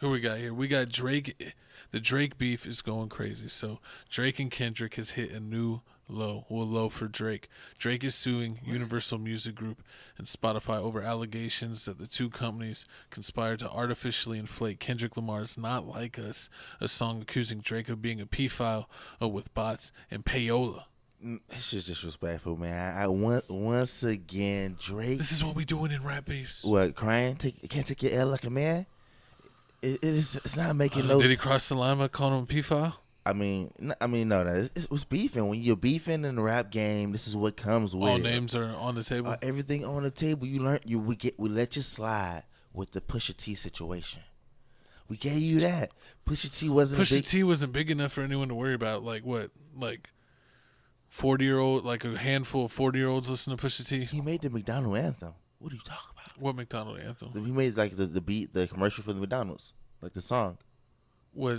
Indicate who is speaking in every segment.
Speaker 1: Who we got here? We got Drake. The Drake beef is going crazy. So Drake and Kendrick has hit a new low. Well, low for Drake. Drake is suing Universal Music Group and Spotify over allegations that the two companies conspired to artificially inflate Kendrick Lamar's "Not Like Us," a song accusing Drake of being a pedophile with bots and payola.
Speaker 2: It's just disrespectful, man. Once again, Drake.
Speaker 1: This is what we doing in rap beefs.
Speaker 2: What, crying? Can't take your L like a man? It's not making
Speaker 1: Did he cross the line by calling him a pedophile?
Speaker 2: I mean, no. It was beefing. When you're beefing in the rap game, this is what comes with
Speaker 1: All
Speaker 2: it.
Speaker 1: names are on the table.
Speaker 2: Everything on the table. We let you slide with the Pusha T situation. We gave you that.
Speaker 1: Pusha T wasn't big enough for anyone to worry about. Like what? Like 40-year-old, like a handful of 40-year-olds listen to Pusha T.
Speaker 2: He made the McDonald anthem. What are you talking about?
Speaker 1: What McDonald anthem?
Speaker 2: He made like the beat, the commercial for the McDonald's, like the song.
Speaker 1: What?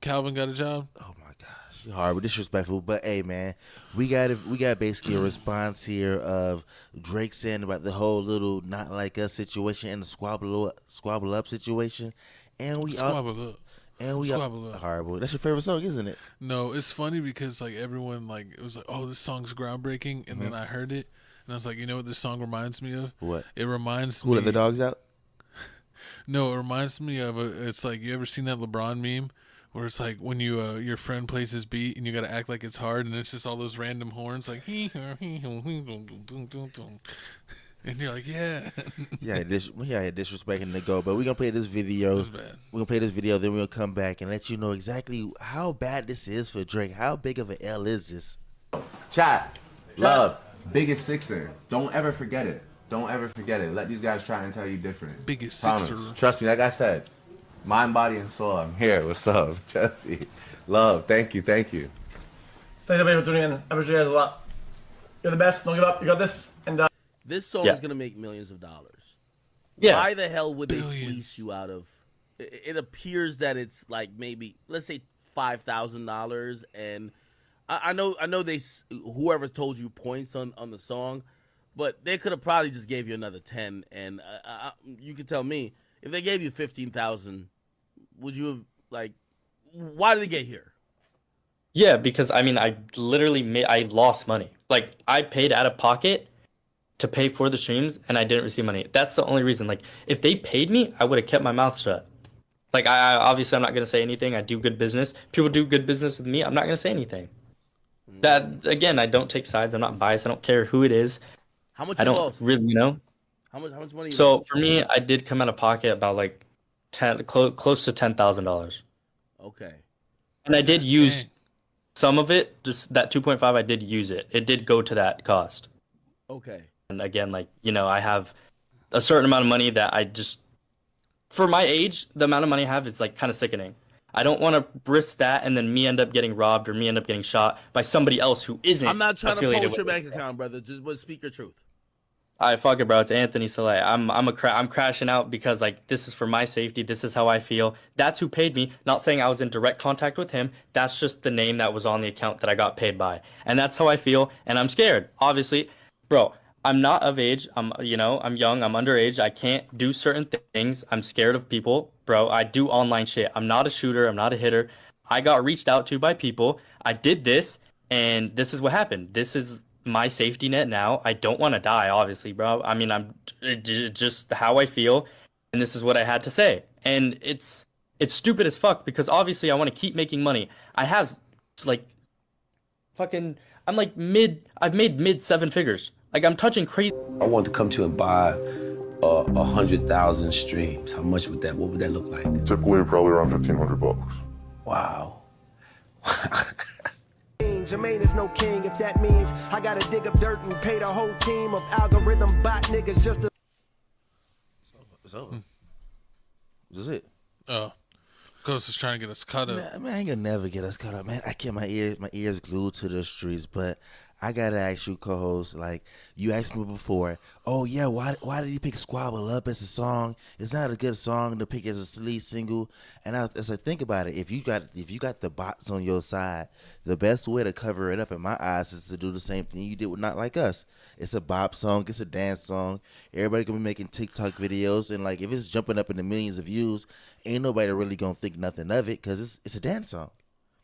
Speaker 1: Calvin got a job.
Speaker 2: Oh my gosh, you're horrible, disrespectful. But hey, man, we got basically a response here of Drake saying about the whole little "Not Like Us" situation and the squabble up situation, and we
Speaker 1: Squabble up.
Speaker 2: Horrible. That's your favorite song, isn't it?
Speaker 1: No, it's funny because like everyone like it was like, oh, this song's groundbreaking, and then I heard it and I was like, you know what this song reminds me of?
Speaker 2: What?
Speaker 1: It reminds
Speaker 2: Who
Speaker 1: me.
Speaker 2: Let the Dogs Out?
Speaker 1: No, it reminds me of it's like, you ever seen that LeBron meme where it's like when you your friend plays his beat and you got to act like it's hard and it's just all those random horns like and you're like, yeah.
Speaker 2: Disrespecting the go. But we're gonna play this video.
Speaker 1: That's bad.
Speaker 2: We're gonna play this video, then we're gonna come back and let you know exactly how bad this is for Drake. How big of an L is this?
Speaker 3: Chat, love, biggest sixer. Don't ever forget it. Don't ever forget it. Let these guys try and tell you different.
Speaker 1: Biggest
Speaker 3: Promise.
Speaker 1: sixer.
Speaker 3: Trust me, like I said, mind, body, and soul. I'm here. What's up, Jesse? Love, thank you.
Speaker 4: Thank you everybody for tuning in. I appreciate you guys a lot. You're the best. Don't give up. You got this. And
Speaker 5: this song is gonna make millions of dollars.
Speaker 4: Yeah.
Speaker 5: Why the hell would they
Speaker 1: Billions.
Speaker 5: fleece you out of? It appears that it's like maybe let's say $5,000, and I know whoever told you points on the song, but they could have probably just gave you another 10, and you could tell me if they gave you 15,000, would you have like? Why did they get here?
Speaker 6: Yeah, because I mean, I literally I lost money. Like I paid out of pocket to pay for the streams, and I didn't receive money. That's the only reason. Like if they paid me, I would have kept my mouth shut. Like I obviously I'm not gonna say anything. I do good business. People do good business with me. I'm not gonna say anything. That again, I don't take sides. I'm not biased. I don't care who it is.
Speaker 5: How much
Speaker 6: I
Speaker 5: you
Speaker 6: don't
Speaker 5: lost?
Speaker 6: really,
Speaker 5: How much money? You
Speaker 6: So
Speaker 5: lost?
Speaker 6: for me, I did come out of pocket about like close to $10,000,
Speaker 5: Okay.
Speaker 6: and I did use
Speaker 1: Dang.
Speaker 6: some of it. Just that 2.5, I did use it. It did go to that cost.
Speaker 5: Okay.
Speaker 6: And again, like, I have a certain amount of money that I just, for my age, the amount of money I have is like kind of sickening. I don't want to risk that and then me end up getting robbed or me end up getting shot by somebody else who isn't.
Speaker 5: I'm not trying to
Speaker 6: affiliated
Speaker 5: post your
Speaker 6: with
Speaker 5: bank
Speaker 6: it.
Speaker 5: account, brother. Just speak your truth.
Speaker 6: All right, fuck it, bro. It's Anthony Soleil. I'm crashing out because like this is for my safety. This is how I feel. That's who paid me. Not saying I was in direct contact with him. That's just the name that was on the account that I got paid by, and that's how I feel. And I'm scared, obviously, bro. I'm not of age. I'm young. I'm underage. I can't do certain things. I'm scared of people, bro. I do online shit. I'm not a shooter. I'm not a hitter. I got reached out to by people. I did this, and this is what happened. This is my safety net now. I don't want to die, obviously, bro. I mean, I'm just how I feel, and this is what I had to say. And it's stupid as fuck because obviously I want to keep making money. I have like fucking I've made mid seven figures. Like I'm touching crazy.
Speaker 7: I wanted to come to you and buy 100,000 streams. How much would what would that look like?
Speaker 8: Typically, probably around $1,500.
Speaker 7: Wow.
Speaker 9: Jermaine is no king if that means I gotta dig up dirt and pay the whole team of algorithm bot niggas just to.
Speaker 2: It's over. This is it.
Speaker 1: Oh, Ghost is trying to get us cut up.
Speaker 2: Man, I ain't gonna never get us cut up, man. I can't. My ears glued to the streets, but I gotta ask you, co-host. Like you asked me before. Oh yeah, why did he pick "Squabble Up" as a song? It's not a good song to pick as a lead single. And as I think about it, if you got the bots on your side, the best way to cover it up in my eyes is to do the same thing you did with "Not Like Us." It's a bop song. It's a dance song. Everybody gonna be making TikTok videos, and like if it's jumping up in the millions of views, ain't nobody really gonna think nothing of it because it's a dance song.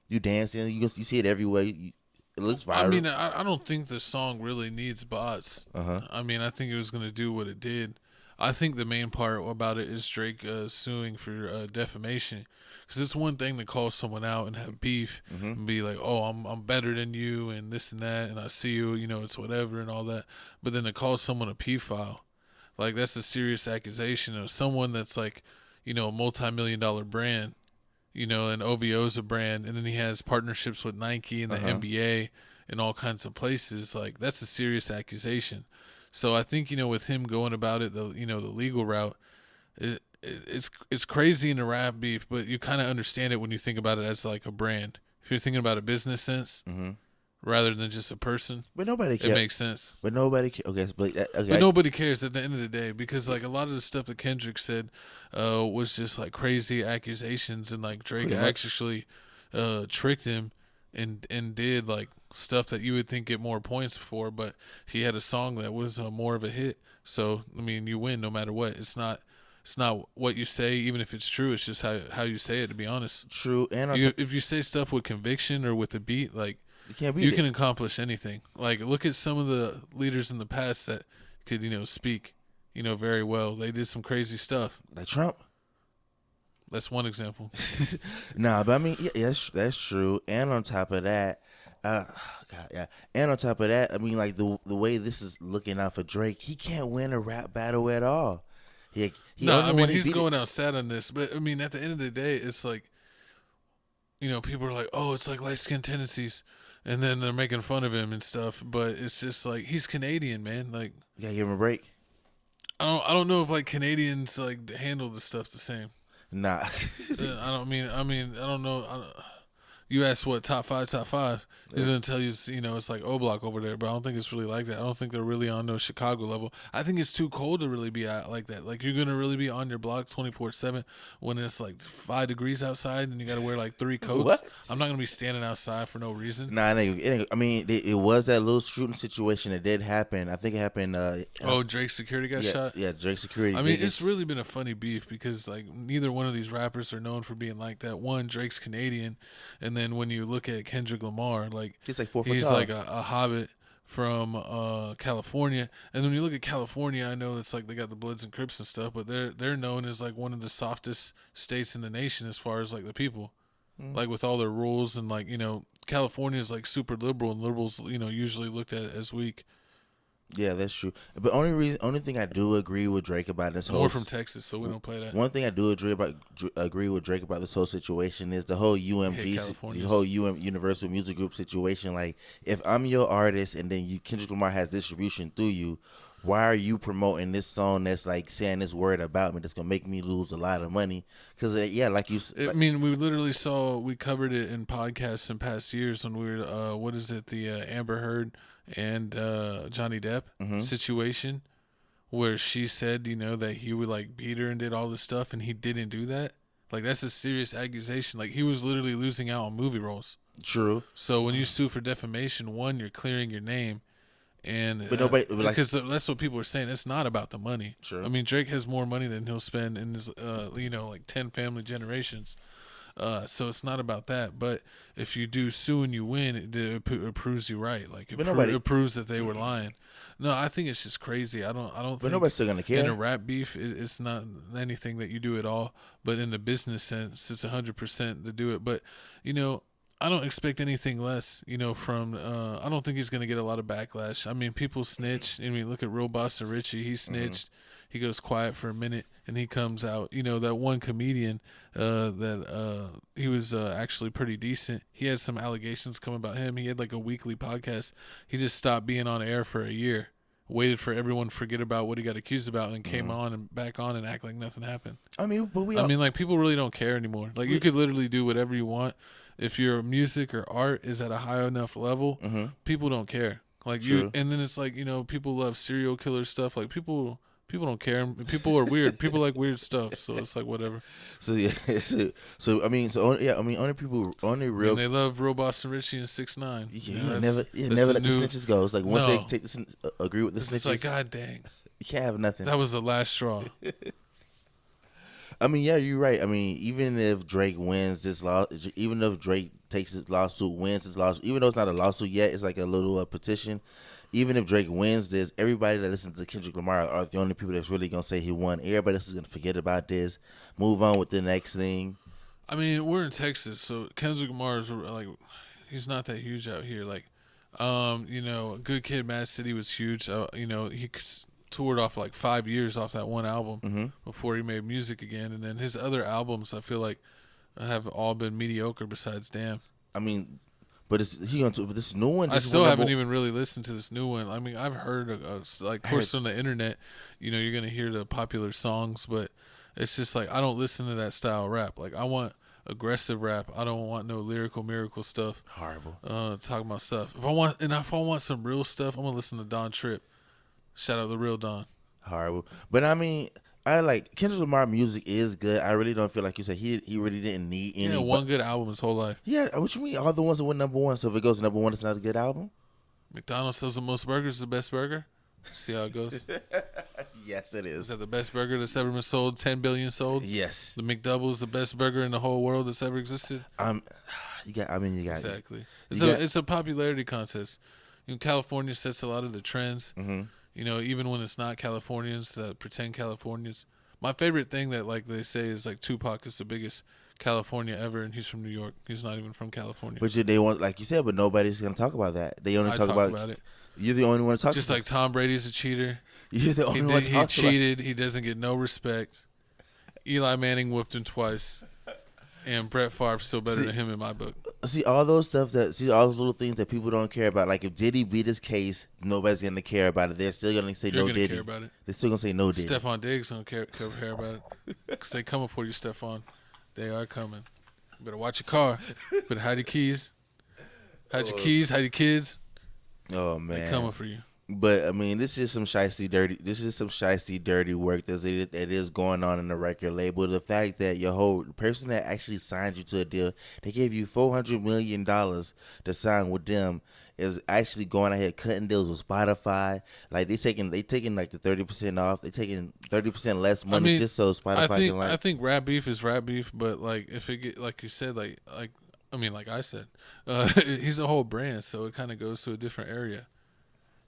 Speaker 2: You dancing, you see it everywhere. It looks viral.
Speaker 1: I mean, I don't think the song really needs bots. I mean, I think it was going to do what it did. I think the main part about it is Drake suing for defamation. Because it's one thing to call someone out and have beef and be like, oh, I'm better than you and this and that, and I see you, it's whatever and all that. But then to call someone a pedophile, like that's a serious accusation of someone that's like, a multi-million-dollar brand. And OVO's a brand, and then he has partnerships with Nike and the NBA and all kinds of places. Like that's a serious accusation. So I think with him going about it the legal route, it's crazy in the rap beef, but you kind of understand it when you think about it as like a brand. If you're thinking about a business sense rather than just a person,
Speaker 2: but nobody cares.
Speaker 1: It makes sense.
Speaker 2: But nobody cares. Okay,
Speaker 1: but nobody cares at the end of the day because like a lot of the stuff that Kendrick said was just like crazy accusations, and like Drake actually tricked him and did like stuff that you would think get more points for, but he had a song that was more of a hit. So I mean, you win no matter what. It's not what you say, even if it's true. It's just how you say it. To be honest,
Speaker 2: true. And
Speaker 1: if you say stuff with conviction or with a beat, like.
Speaker 2: You
Speaker 1: can accomplish anything. Like, look at some of the leaders in the past that could, speak, very well. They did some crazy stuff.
Speaker 2: Like Trump.
Speaker 1: That's one example.
Speaker 2: Nah, but I mean, yeah, that's true. And on top of that, And on top of that, I mean, like the way this is looking out for Drake, he can't win a rap battle at all. He's
Speaker 1: going out sad on this, but I mean, at the end of the day, it's like, people are like, oh, it's like light skin tendencies. And then they're making fun of him and stuff, but it's just like he's Canadian, man. Like,
Speaker 2: you gotta give him a break.
Speaker 1: I don't know if like Canadians like handle the stuff the same.
Speaker 2: Nah,
Speaker 1: I don't know. You ask what top five. He's gonna tell you, it's like O Block over there, but I don't think it's really like that. I don't think they're really on no Chicago level. I think it's too cold to really be out like that. Like you're gonna really be on your block 24/7 when it's like 5 degrees outside and you gotta wear like 3 coats.
Speaker 2: What?
Speaker 1: I'm not gonna be standing outside for no reason.
Speaker 2: Nah, it was that little shooting situation that did happen. I think it happened.
Speaker 1: Drake's security got shot.
Speaker 2: Yeah, Drake's security.
Speaker 1: I mean, it's really been a funny beef because like neither one of these rappers are known for being like that. One, Drake's Canadian, and then when you look at Kendrick Lamar, like
Speaker 2: he's like 4 foot
Speaker 1: he's
Speaker 2: tall.
Speaker 1: like a hobbit from California. And when you look at California, I know it's like they got the Bloods and Crips and stuff, but they're known as like one of the softest states in the nation as far as like the people, like with all their rules and like California is like super liberal, and liberals usually looked at as weak.
Speaker 2: Yeah, that's true. But only thing I do agree with Drake about this whole.
Speaker 1: We're from Texas, so we don't play that.
Speaker 2: One thing I do agree with Drake about this whole situation is the whole Universal Music Group situation. Like, if I'm your artist and then Kendrick Lamar has distribution through you, why are you promoting this song that's like saying this word about me that's gonna make me lose a lot of money? Because like you.
Speaker 1: I mean, we literally we covered it in podcasts in past years when we were the Amber Heard and Johnny Depp situation, where she said that he would like beat her and did all this stuff, and he didn't do that. Like, that's a serious accusation. Like, he was literally losing out on movie roles.
Speaker 2: True.
Speaker 1: So when you sue for defamation, one, you're clearing your name. And
Speaker 2: but nobody,
Speaker 1: because that's what people are saying. It's not about the money.
Speaker 2: True.
Speaker 1: I mean, Drake has more money than he'll spend in his, like 10 family generations. So it's not about that. But if you do sue and you win, it proves you right. Like it proves that they were lying. No, I think it's just crazy. I don't.
Speaker 2: But
Speaker 1: think
Speaker 2: nobody's still gonna care.
Speaker 1: In a rap beef, it's not anything that you do at all. But in the business sense, it's 100% to do it. But I don't expect anything less, from, I don't think he's going to get a lot of backlash. I mean, people snitch. I mean, look at Real Boss and Richie. He snitched. He goes quiet for a minute, and he comes out. That one comedian he was actually pretty decent. He had some allegations come about him. He had like a weekly podcast. He just stopped being on air for a year, waited for everyone to forget about what he got accused about, and came on and back on and act like nothing happened.
Speaker 2: I mean,
Speaker 1: like, people really don't care anymore. Like, you could literally do whatever you want. If your music or art is at a high enough level, people don't care. Like
Speaker 2: True.
Speaker 1: and then it's like, people love serial killer stuff. Like people don't care. People are weird. People like weird stuff. So it's like whatever.
Speaker 2: So yeah, only real.
Speaker 1: And they love Real Boston Richie and 6ix9ine.
Speaker 2: Never let the snitches go. It's like once they
Speaker 1: No.
Speaker 2: take agree with the
Speaker 1: It's
Speaker 2: snitches,
Speaker 1: just like, God dang,
Speaker 2: you can't have nothing.
Speaker 1: that was the last straw.
Speaker 2: I mean, yeah, you're right. I mean, even if Drake wins this law, even if Drake takes his lawsuit, wins his lawsuit, even though it's not a lawsuit yet, it's like a little petition. Even if Drake wins this, everybody that listens to Kendrick Lamar are the only people that's really gonna say he won. Everybody else is gonna forget about this, move on with the next thing.
Speaker 1: I mean, we're in Texas, so Kendrick Lamar is like, he's not that huge out here. Like, Good Kid, Mad City was huge. He toured off like 5 years off that one album before he made music again, and then his other albums, I feel like, have all been mediocre. Besides Damn.
Speaker 2: I mean, but this new one.
Speaker 1: I still haven't even really listened to this new one. I mean, I've heard, of course, on the internet, you're gonna hear the popular songs, but it's just like I don't listen to that style of rap. Like I want aggressive rap. I don't want no lyrical miracle stuff.
Speaker 2: Horrible.
Speaker 1: Talking about stuff. If I want some real stuff, I'm gonna listen to Don Tripp. Shout out the real Don.
Speaker 2: Horrible. But I mean, I like Kendrick Lamar music is good. I really don't feel like you said he really didn't need any.
Speaker 1: Yeah, one good album his whole life.
Speaker 2: Yeah, what you mean? All the ones that went number one. So if it goes number one, it's not a good album.
Speaker 1: McDonald's sells the most burgers, the best burger. See how it goes.
Speaker 2: Yes, it is.
Speaker 1: Is that the best burger that's ever been sold? 10 billion sold.
Speaker 2: Yes.
Speaker 1: The McDouble is the best burger in the whole world that's ever existed.
Speaker 2: You got
Speaker 1: Exactly. It's a popularity contest. California sets a lot of the trends.
Speaker 2: Mm-hmm.
Speaker 1: Even when it's not Californians that pretend Californians. My favorite thing that like they say is like Tupac is the biggest California ever, and he's from New York. He's not even from California.
Speaker 2: But they want, like you said, but nobody's gonna talk about that. They only talk about
Speaker 1: it.
Speaker 2: You're the only one to talk.
Speaker 1: Just like Tom Brady's a cheater.
Speaker 2: You're the only one to talk.
Speaker 1: He cheated. He doesn't get no respect. Eli Manning whooped him twice. And Brett Favre's still better than him in my book.
Speaker 2: See all those all those little things that people don't care about. Like if Diddy beat his case, nobody's gonna care about it. They're still gonna say no Diddy.
Speaker 1: Care about it.
Speaker 2: They're still gonna say no Diddy.
Speaker 1: Stephon Diggs don't care about it because they coming for you, Stephon. They are coming. You better watch your car. Better hide your keys. Hide your keys. Hide your kids.
Speaker 2: Oh man,
Speaker 1: they coming for you.
Speaker 2: But I mean, this is some shiesty dirty work that is going on in the record label. The fact that the person that actually signed you to a deal, they gave you $400 million to sign with them, is actually going ahead cutting deals with Spotify. Like they taking like the 30% off. They taking 30% less money just so Spotify can like.
Speaker 1: I think rap beef is rap beef, but like if it get like you said, like I said, he's a whole brand, so it kind of goes to a different area.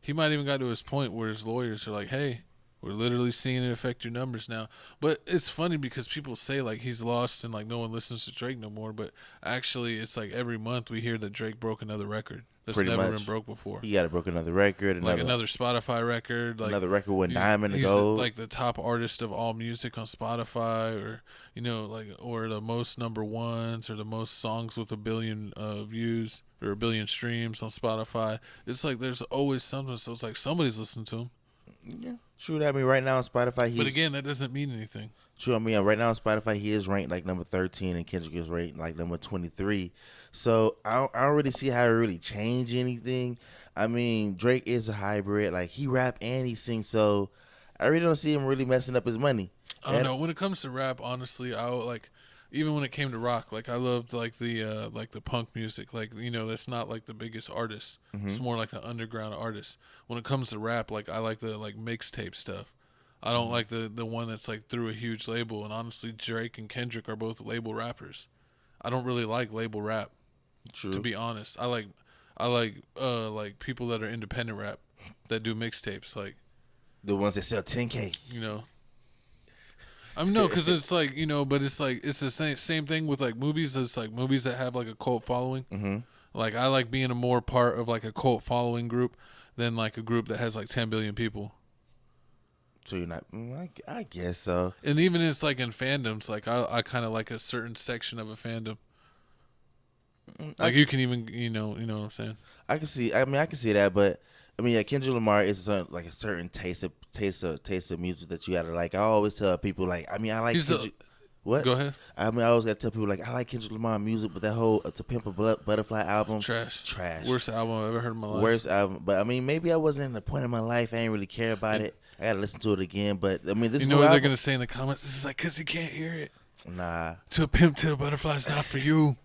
Speaker 1: He might even got to his point where his lawyers are like, hey, we're literally seeing it affect your numbers now. But it's funny because people say like he's lost and like no one listens to Drake no more. But actually it's like every month we hear that Drake broke another record that's never been broke before.
Speaker 2: He broke another record.
Speaker 1: Another Spotify record. Like
Speaker 2: another record with diamond to go.
Speaker 1: He's like the top artist of all music on Spotify, or or the most number ones, or the most songs with 1 billion views or 1 billion streams on Spotify. It's like there's always something, so it's like somebody's listening to him.
Speaker 2: Yeah, true. That I mean, right now on Spotify,
Speaker 1: but again, that doesn't mean anything.
Speaker 2: True. I mean, right now on Spotify, he is ranked like number 13, and Kendrick is ranked like number 23. So I don't really see how it really change anything. I mean, Drake is a hybrid. Like he rap and he sings, so I really don't see him really messing up his money.
Speaker 1: I don't know. When it comes to rap, honestly, even when it came to rock, like I loved like the punk music, like that's not like the biggest artist.
Speaker 2: Mm-hmm.
Speaker 1: It's more like the underground artist. When it comes to rap, like I like the like mixtape stuff. I don't like the one that's like through a huge label. And honestly, Drake and Kendrick are both label rappers. I don't really like label rap.
Speaker 2: True.
Speaker 1: To be honest, I like people that are independent rap that do mixtapes, like
Speaker 2: the ones that sell 10K.
Speaker 1: I mean, no, because it's like but it's like it's the same thing with like movies. It's like movies that have like a cult following.
Speaker 2: Mm-hmm.
Speaker 1: Like I like being a more part of like a cult following group than like a group that has like 10 billion people.
Speaker 2: So you're not. I guess so.
Speaker 1: And even it's like in fandoms, like I kind of like a certain section of a fandom. Like you can even you know what I'm saying.
Speaker 2: I can see that, but I mean, yeah, Kendrick Lamar is like a certain taste of music that you gotta like. I always tell people like, I mean, I like. What?
Speaker 1: Go ahead.
Speaker 2: I mean, I always gotta tell people like I like Kendrick Lamar music, but that whole To Pimp a Butterfly album, trash.
Speaker 1: Worst album I've ever heard in my life.
Speaker 2: Worst album. But I mean, maybe I wasn't at a point in my life I ain't really care about it. I gotta listen to it again. But I mean, this
Speaker 1: you know what they're gonna say in the comments? This is like because you can't hear it.
Speaker 2: Nah.
Speaker 1: To a Pimp to a Butterfly is not for you.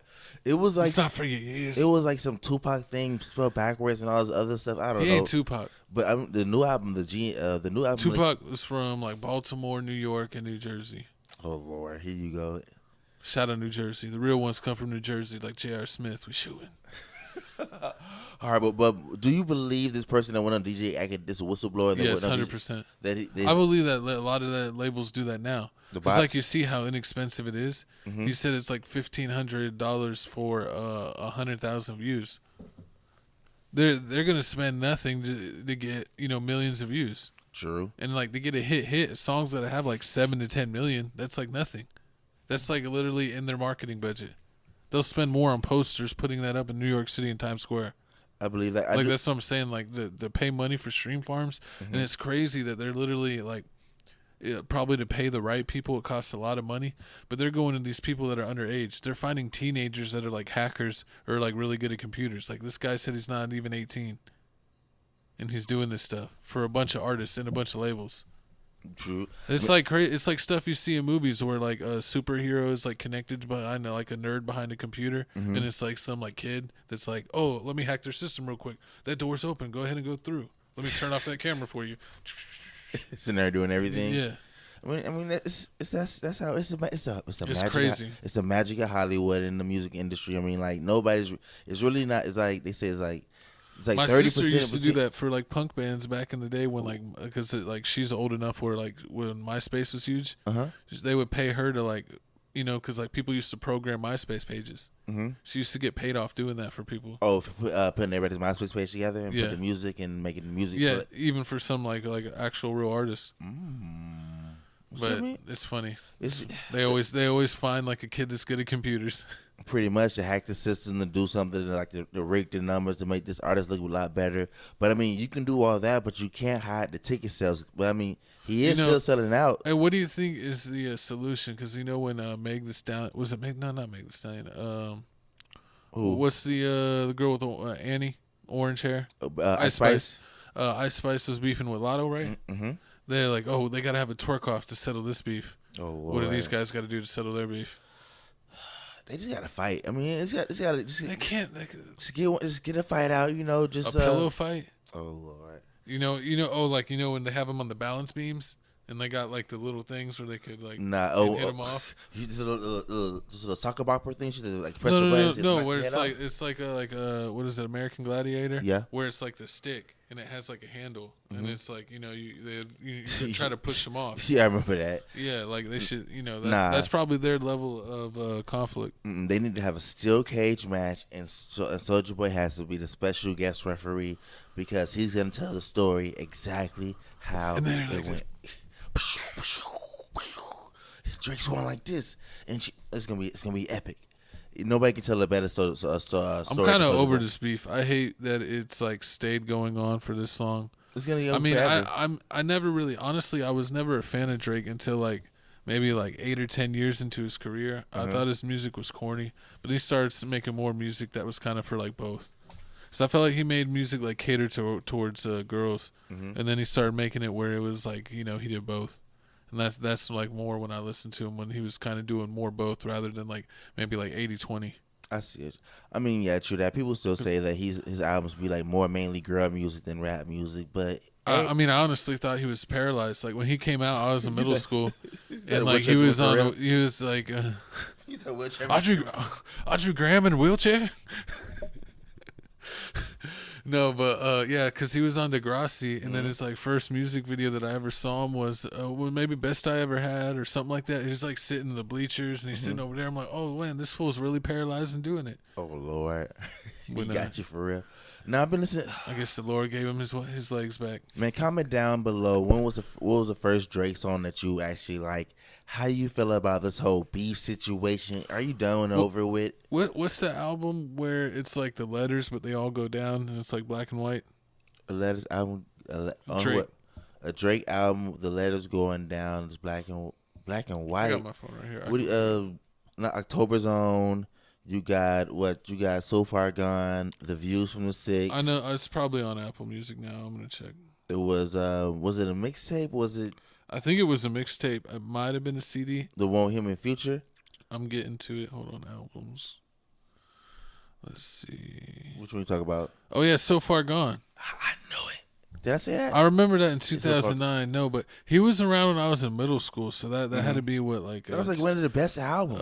Speaker 2: It was like
Speaker 1: it's not for you.
Speaker 2: It was like some Tupac thing spelled backwards and all this other stuff. I don't know.
Speaker 1: He ain't Tupac.
Speaker 2: But the new album, the new album.
Speaker 1: Tupac was from like Baltimore, New York, and New Jersey.
Speaker 2: Oh Lord, here you go.
Speaker 1: Shout out New Jersey. The real ones come from New Jersey, like J.R. Smith. We shooting.
Speaker 2: All right, but do you believe this person that went on DJ acted this whistleblower? That
Speaker 1: Yes, 100%. I believe that a lot of the labels do that now. It's like you see how inexpensive it is.
Speaker 2: Mm-hmm.
Speaker 1: You said it's like $1,500 for 100,000 views. They're gonna spend nothing to get millions of views.
Speaker 2: True.
Speaker 1: And like they get a hit songs that have like 7 to 10 million. That's like nothing. That's like literally in their marketing budget. They'll spend more on posters putting that up in New York City and Times Square.
Speaker 2: I believe that.
Speaker 1: That's what I'm saying. Like the pay money for stream farms, and it's crazy that they're literally like, probably to pay the right people, it costs a lot of money. But they're going to these people that are underage. They're finding teenagers that are like hackers or like really good at computers. Like this guy said he's not even 18, and he's doing this stuff for a bunch of artists and a bunch of labels.
Speaker 2: True.
Speaker 1: It's like it's like stuff you see in movies where like a superhero is like connected behind like a nerd behind a computer, and it's like some like kid that's like, oh, let me hack their system real quick. That door's open. Go ahead and go through. Let me turn off that camera for you.
Speaker 2: It's in there doing everything.
Speaker 1: Yeah.
Speaker 2: I mean, that's how it's magic.
Speaker 1: Crazy.
Speaker 2: It's the magic of Hollywood and the music industry. I mean, like it's really not. It's like they say it's like
Speaker 1: my
Speaker 2: 30%.
Speaker 1: sister used to do that for like punk bands back in the day when like because like she's old enough where like when MySpace was huge, they would pay her to like because like people used to program MySpace pages. She used to get paid off doing that for people.
Speaker 2: Oh, for putting everybody's MySpace page together and put the music and making the music.
Speaker 1: Yeah, even for some like actual real artists. But it's funny. They always find like a kid that's good at computers.
Speaker 2: Pretty much to hack the system to do something like to rig the numbers to make this artist look a lot better. But I mean, you can do all that, but you can't hide the ticket sales. But I mean, he is still selling out.
Speaker 1: And what do you think is the solution? Because when Meg the Stallion was it Meg? No, not Meg the Stallion. What's the girl with Annie orange hair?
Speaker 2: Ice Spice.
Speaker 1: Ice Spice was beefing with Lotto, right? Mm-hmm. They're like, oh, they gotta have a twerk off to settle this beef.
Speaker 2: Oh, Lord.
Speaker 1: What do these guys got to do to settle their beef?
Speaker 2: They just gotta fight. I mean,
Speaker 1: they can't.
Speaker 2: Just get a fight out. Just
Speaker 1: a pillow fight.
Speaker 2: Oh Lord.
Speaker 1: When they have them on the balance beams and they got like the little things where they could like hit them off.
Speaker 2: You just a little soccer bopper thing. Like press
Speaker 1: no,
Speaker 2: the buttons.
Speaker 1: No, where it's like what is it, American Gladiator?
Speaker 2: Yeah.
Speaker 1: Where it's like the stick and it has like a handle and it's like you try to push them off.
Speaker 2: Yeah, I remember that.
Speaker 1: Yeah, like they should that's probably their level of conflict.
Speaker 2: They need to have a steel cage match and Soulja Boy has to be the special guest referee because he's gonna tell the story exactly how it went. Drake's one like this, and it's gonna be epic. Nobody can tell a better story.
Speaker 1: I'm kind of over this beef. I hate that it's like stayed going on for this long.
Speaker 2: It's gonna go
Speaker 1: forever. I never really, honestly, I was never a fan of Drake until like maybe like 8 or 10 years into his career. I thought his music was corny, but he started making more music that was kind of for like both. So I felt like he made music like catered towards girls, and then he started making it where it was like he did both, and that's like more when I listened to him when he was kind of doing more both rather than like maybe like 80-20.
Speaker 2: I see it. I mean, yeah, true that. People still say that his albums be like more mainly girl music than rap music, but
Speaker 1: I honestly thought he was paralyzed. Like when he came out, I was in middle school, and like he was like Audrey Graham in a wheelchair. No, but yeah, because he was on Degrassi, and then his like first music video that I ever saw him was maybe Best I Ever Had or something like that. He was like sitting in the bleachers, and he's sitting over there. I'm like, oh man, this fool's really paralyzed and doing it.
Speaker 2: Oh Lord, he got you for real. Now I've been listening.
Speaker 1: I guess the Lord gave him his legs back.
Speaker 2: Man, comment down below. What was the first Drake song that you actually like? How you feel about this whole beef situation? Are you done and over with?
Speaker 1: What's the album where it's like the letters, but they all go down and it's like black and white?
Speaker 2: A letters album.
Speaker 1: Drake.
Speaker 2: A Drake album. The letters going down. It's black and Black and
Speaker 1: I
Speaker 2: White.
Speaker 1: got my phone right here.
Speaker 2: What do not October's Own. You got what? You got So Far Gone. The Views from the Six.
Speaker 1: I know it's probably on Apple Music now. I'm gonna check.
Speaker 2: It was it a mixtape? Was it
Speaker 1: I think it was a mixtape. It might have been a CD.
Speaker 2: the one with him in Future?
Speaker 1: I'm getting to it. Hold on, albums. Let's see.
Speaker 2: Which one you talk about?
Speaker 1: Oh yeah, So Far Gone.
Speaker 2: I know it. Did I say that?
Speaker 1: I remember that in 2009. No, but he was around when I was in middle school, so that had to be what like
Speaker 2: That was like one of the best albums.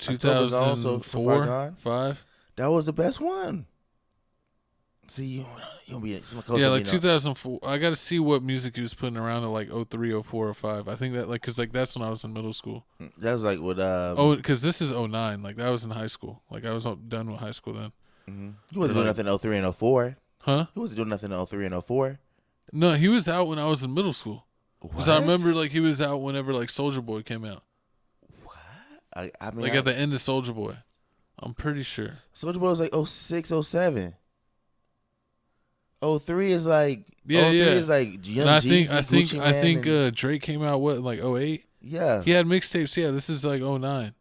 Speaker 2: October's Own, So Far
Speaker 1: 2004,
Speaker 2: Gone.
Speaker 1: 5.
Speaker 2: That was the best one. See, you don't be
Speaker 1: Yeah, like 2004. I got to see what music he was putting around at like 03, 04, or 05. I think that like because like that's when I was in middle school.
Speaker 2: That was like what?
Speaker 1: Because this is 09. Like that was in high school. Like I was done with high school then.
Speaker 2: He wasn't doing nothing in 03 and 04.
Speaker 1: Huh?
Speaker 2: He wasn't doing nothing in 03 and 04.
Speaker 1: No, he was out when I was in middle school. Because I remember like he was out whenever like Soldier Boy came out.
Speaker 2: I mean,
Speaker 1: Like at the end of Soldier Boy. I'm pretty sure.
Speaker 2: Soldier Boy was like 06, 07. 03 is like
Speaker 1: Yeah,
Speaker 2: 03
Speaker 1: yeah.
Speaker 2: is like Young
Speaker 1: And I
Speaker 2: Jeezy,
Speaker 1: think
Speaker 2: Gucci
Speaker 1: I
Speaker 2: Mane,
Speaker 1: think
Speaker 2: and-
Speaker 1: Drake came out what like 08.
Speaker 2: yeah.
Speaker 1: He had mixtapes. Yeah, this is like 09.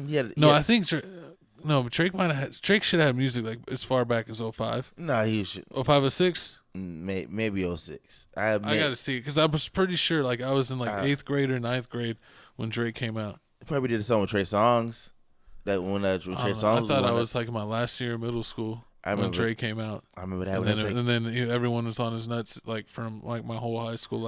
Speaker 2: Yeah.
Speaker 1: No,
Speaker 2: yeah.
Speaker 1: I think Drake might have had Drake should have had music like as far back as 05.
Speaker 2: Nah, he should
Speaker 1: 05 or 6.
Speaker 2: maybe 06.
Speaker 1: I gotta see it because I was pretty sure like I was in like 8th grade or 9th grade when Drake came out.
Speaker 2: Probably did a song with Trey Songz. That when Trey
Speaker 1: I don't know.
Speaker 2: Songz.
Speaker 1: I thought I was like in my last year of middle school when
Speaker 2: remember-
Speaker 1: Drake came out.
Speaker 2: I remember that.
Speaker 1: And
Speaker 2: When
Speaker 1: then,
Speaker 2: like,
Speaker 1: and then everyone was on his nuts like from like my whole high school life.